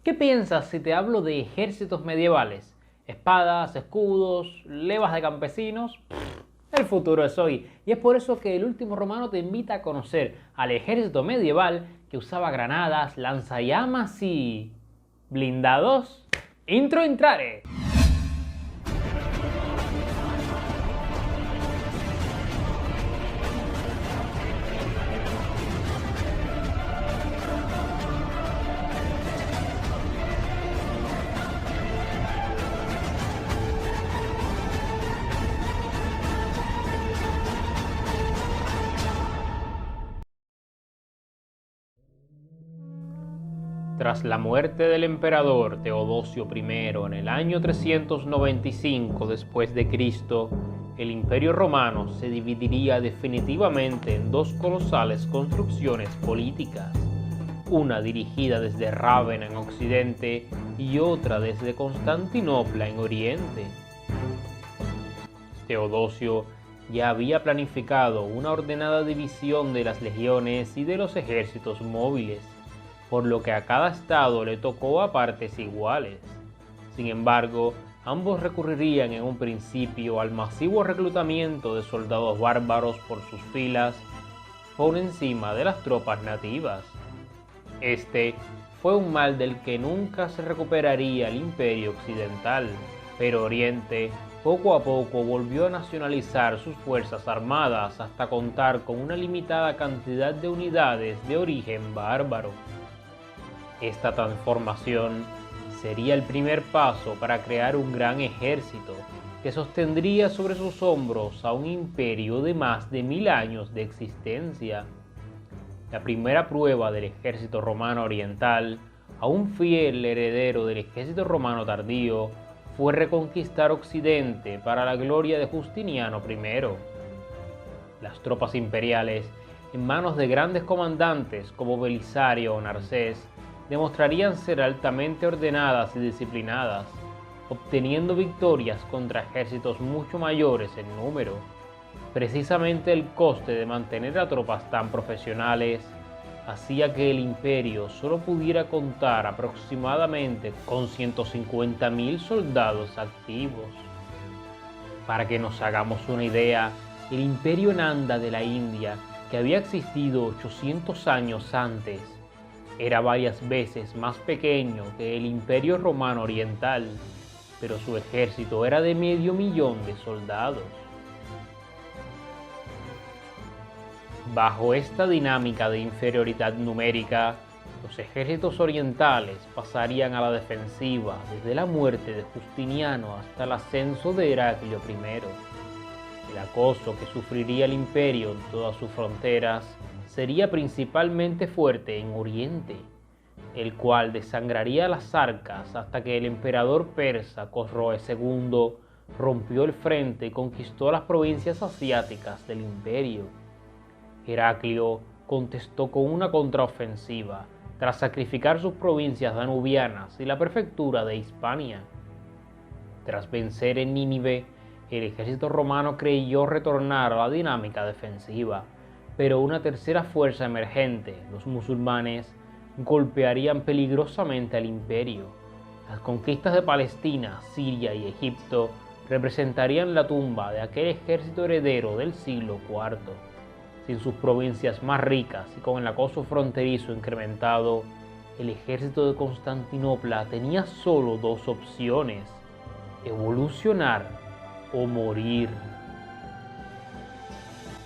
¿Qué piensas si te hablo de ejércitos medievales? Espadas, escudos, levas de campesinos. El futuro es hoy, y es por eso que el último romano te invita a conocer al ejército medieval que usaba granadas, lanzallamas y... ¿blindados? ¡Intro intrare! Tras la muerte del emperador Teodosio I en el año 395 después de Cristo, el Imperio Romano se dividiría definitivamente en dos colosales construcciones políticas, una dirigida desde Rávena en Occidente y otra desde Constantinopla en Oriente. Teodosio ya había planificado una ordenada división de las legiones y de los ejércitos móviles, por lo que a cada estado le tocó a partes iguales. Sin embargo, ambos recurrirían en un principio al masivo reclutamiento de soldados bárbaros por sus filas por encima de las tropas nativas. Este fue un mal del que nunca se recuperaría el Imperio Occidental, pero Oriente poco a poco volvió a nacionalizar sus fuerzas armadas hasta contar con una limitada cantidad de unidades de origen bárbaro. Esta transformación sería el primer paso para crear un gran ejército que sostendría sobre sus hombros a un imperio de más de 1000 años de existencia. La primera prueba del ejército romano oriental, a un fiel heredero del ejército romano tardío, fue reconquistar Occidente para la gloria de Justiniano I. Las tropas imperiales, en manos de grandes comandantes como Belisario o Narcés, demostrarían ser altamente ordenadas y disciplinadas, obteniendo victorias contra ejércitos mucho mayores en número. Precisamente el coste de mantener a tropas tan profesionales hacía que el imperio solo pudiera contar aproximadamente con 150.000 soldados activos. Para que nos hagamos una idea, el imperio Nanda de la India, que había existido 800 años antes, era varias veces más pequeño que el Imperio Romano Oriental, pero su ejército era de 500.000 de soldados. Bajo esta dinámica de inferioridad numérica, los ejércitos orientales pasarían a la defensiva desde la muerte de Justiniano hasta el ascenso de Heraclio I. El acoso que sufriría el imperio en todas sus fronteras sería principalmente fuerte en Oriente, el cual desangraría las arcas hasta que el emperador persa Cosroe II rompió el frente y conquistó las provincias asiáticas del imperio. Heraclio contestó con una contraofensiva tras sacrificar sus provincias danubianas y la prefectura de Hispania. Tras vencer en Nínive, el ejército romano creyó retornar a la dinámica defensiva, pero una tercera fuerza emergente, los musulmanes, golpearían peligrosamente al imperio. Las conquistas de Palestina, Siria y Egipto representarían la tumba de aquel ejército heredero del siglo IV. Sin sus provincias más ricas y con el acoso fronterizo incrementado, el ejército de Constantinopla tenía solo dos opciones: evolucionar o morir.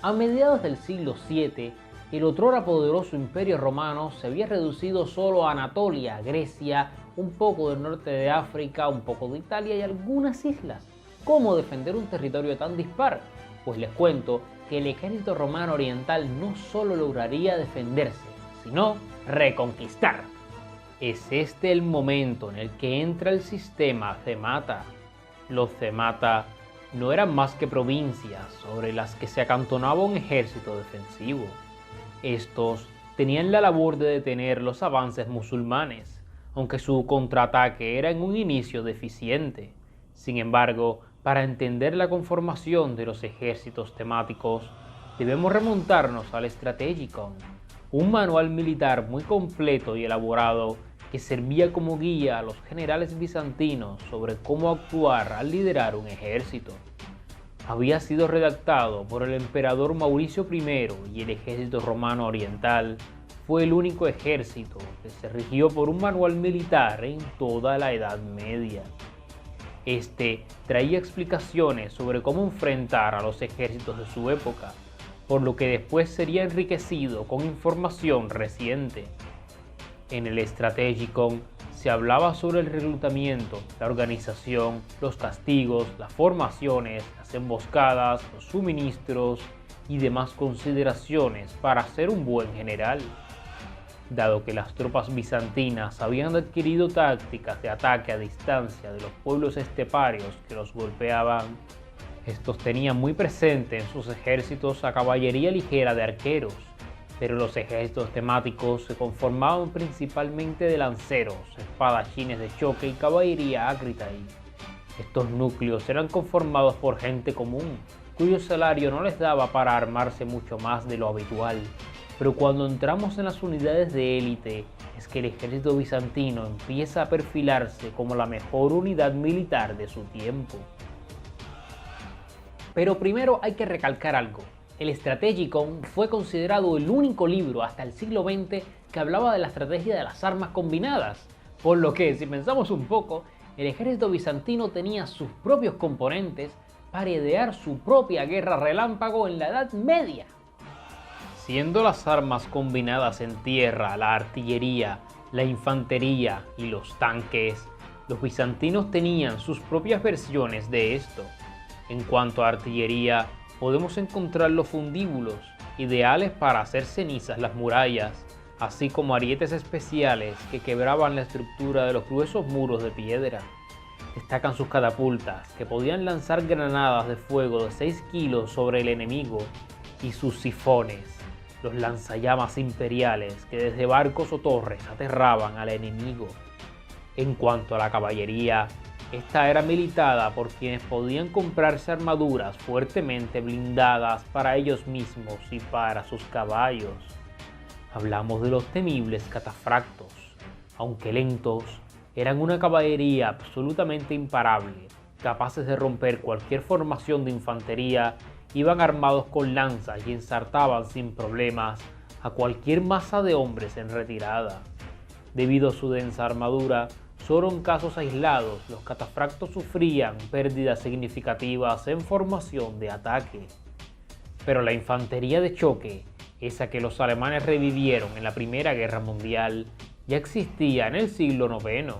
A mediados del siglo VII, el otrora poderoso imperio romano se había reducido solo a Anatolia, Grecia, un poco del norte de África, un poco de Italia y algunas islas. ¿Cómo defender un territorio tan dispar? Pues les cuento que el ejército romano oriental no solo lograría defenderse, sino reconquistar. Es este el momento en el que entra el sistema Cemata. Los Cemata no eran más que provincias sobre las que se acantonaba un ejército defensivo. Estos tenían la labor de detener los avances musulmanes, aunque su contraataque era en un inicio deficiente. Sin embargo, para entender la conformación de los ejércitos temáticos, debemos remontarnos al Strategicon, un manual militar muy completo y elaborado que servía como guía a los generales bizantinos sobre cómo actuar al liderar un ejército. Había sido redactado por el emperador Mauricio I y el ejército romano oriental fue el único ejército que se rigió por un manual militar en toda la Edad Media. Este traía explicaciones sobre cómo enfrentar a los ejércitos de su época, por lo que después sería enriquecido con información reciente. En el Strategicon se hablaba sobre el reclutamiento, la organización, los castigos, las formaciones, las emboscadas, los suministros y demás consideraciones para ser un buen general. Dado que las tropas bizantinas habían adquirido tácticas de ataque a distancia de los pueblos esteparios que los golpeaban, estos tenían muy presente en sus ejércitos a caballería ligera de arqueros, pero los ejércitos temáticos se conformaban principalmente de lanceros, espadachines de choque y caballería Acritae. Estos núcleos eran conformados por gente común, cuyo salario no les daba para armarse mucho más de lo habitual. Pero cuando entramos en las unidades de élite, es que el ejército bizantino empieza a perfilarse como la mejor unidad militar de su tiempo. Pero primero hay que recalcar algo. El Strategicon fue considerado el único libro hasta el siglo XX que hablaba de la estrategia de las armas combinadas, por lo que, si pensamos un poco, el ejército bizantino tenía sus propios componentes para idear su propia guerra relámpago en la Edad Media. Siendo las armas combinadas en tierra, la artillería, la infantería y los tanques, los bizantinos tenían sus propias versiones de esto. En cuanto a artillería, podemos encontrar los fundíbulos, ideales para hacer cenizas las murallas, así como arietes especiales que quebraban la estructura de los gruesos muros de piedra. Destacan sus catapultas, que podían lanzar granadas de fuego de 6 kilos sobre el enemigo, y sus sifones, los lanzallamas imperiales que desde barcos o torres aterraban al enemigo. En cuanto a la caballería, esta era militada por quienes podían comprarse armaduras fuertemente blindadas para ellos mismos y para sus caballos. Hablamos de los temibles catafractos. Aunque lentos, eran una caballería absolutamente imparable, capaces de romper cualquier formación de infantería. Iban armados con lanzas y ensartaban sin problemas a cualquier masa de hombres en retirada. Debido a su densa armadura, solo en casos aislados los catafractos sufrían pérdidas significativas en formación de ataque. Pero la infantería de choque, esa que los alemanes revivieron en la Primera Guerra Mundial, ya existía en el siglo IX.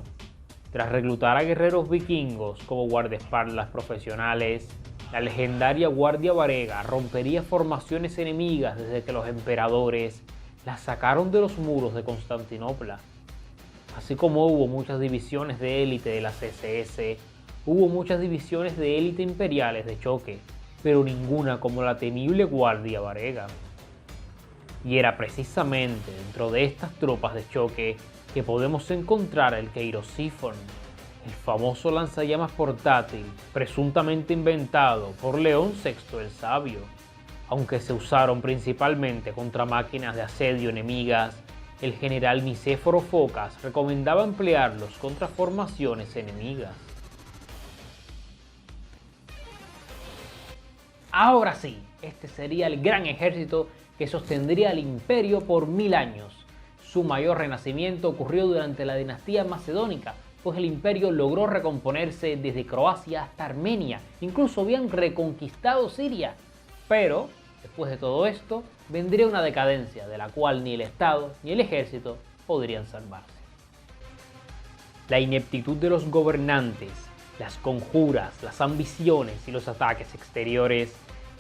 Tras reclutar a guerreros vikingos como guardaespaldas profesionales, la legendaria Guardia Varega rompería formaciones enemigas desde que los emperadores las sacaron de los muros de Constantinopla. Así como hubo muchas divisiones de élite de las SS, hubo muchas divisiones de élite imperiales de choque, pero ninguna como la temible Guardia Varega. Y era precisamente dentro de estas tropas de choque que podemos encontrar el Keirosifon, el famoso lanzallamas portátil, presuntamente inventado por León VI el Sabio. Aunque se usaron principalmente contra máquinas de asedio enemigas, el general Nicéforo Focas recomendaba emplearlos contra formaciones enemigas. Ahora sí, este sería el gran ejército que sostendría al imperio por 1000 años. Su mayor renacimiento ocurrió durante la dinastía macedónica, pues el imperio logró recomponerse desde Croacia hasta Armenia, incluso habían reconquistado Siria. Pero, después de todo esto, vendría una decadencia de la cual ni el Estado ni el ejército podrían salvarse. La ineptitud de los gobernantes, las conjuras, las ambiciones y los ataques exteriores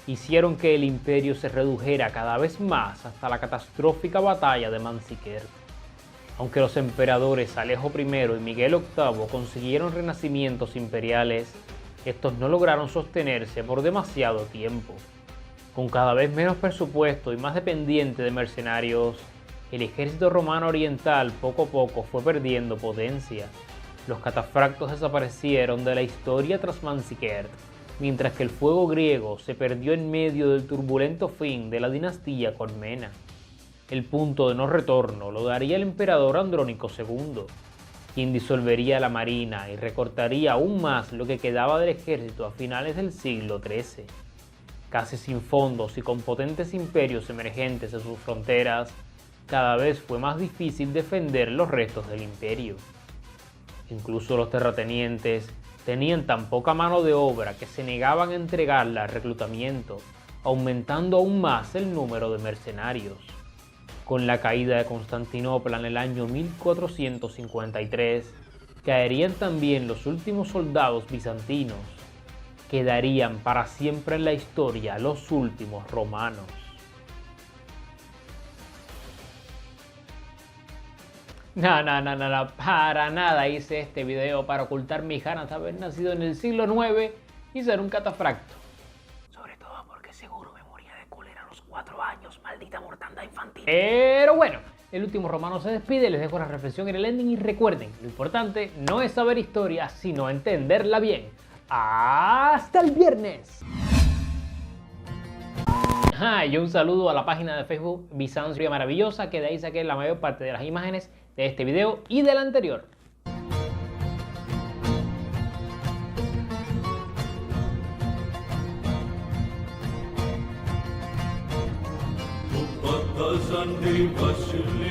hicieron que el imperio se redujera cada vez más hasta la catastrófica batalla de Manzikert. Aunque los emperadores Alejo I y Miguel VIII consiguieron renacimientos imperiales, estos no lograron sostenerse por demasiado tiempo. Con cada vez menos presupuesto y más dependiente de mercenarios, el ejército romano oriental poco a poco fue perdiendo potencia. Los catafractos desaparecieron de la historia tras Manzikert, mientras que el fuego griego se perdió en medio del turbulento fin de la dinastía Comnena. El punto de no retorno lo daría el emperador Andrónico II, quien disolvería la marina y recortaría aún más lo que quedaba del ejército a finales del siglo XIII. Casi sin fondos y con potentes imperios emergentes en sus fronteras, cada vez fue más difícil defender los restos del imperio. Incluso los terratenientes tenían tan poca mano de obra que se negaban a entregarla al reclutamiento, aumentando aún más el número de mercenarios. Con la caída de Constantinopla en el año 1453, caerían también los últimos soldados bizantinos. Quedarían para siempre en la historia los últimos romanos. No, para nada hice este video para ocultar mis ganas de haber nacido en el siglo IX y ser un catafracto. Sobre todo porque seguro me moría de cólera a los 4 años, maldita mortandad infantil. Pero bueno, el último romano se despide, les dejo la reflexión en el ending y recuerden, lo importante no es saber historia, sino entenderla bien. ¡Hasta el viernes! Y un saludo a la página de Facebook Bizancio Maravillosa, que de ahí saqué la mayor parte de las imágenes de este video y del anterior. Başlı,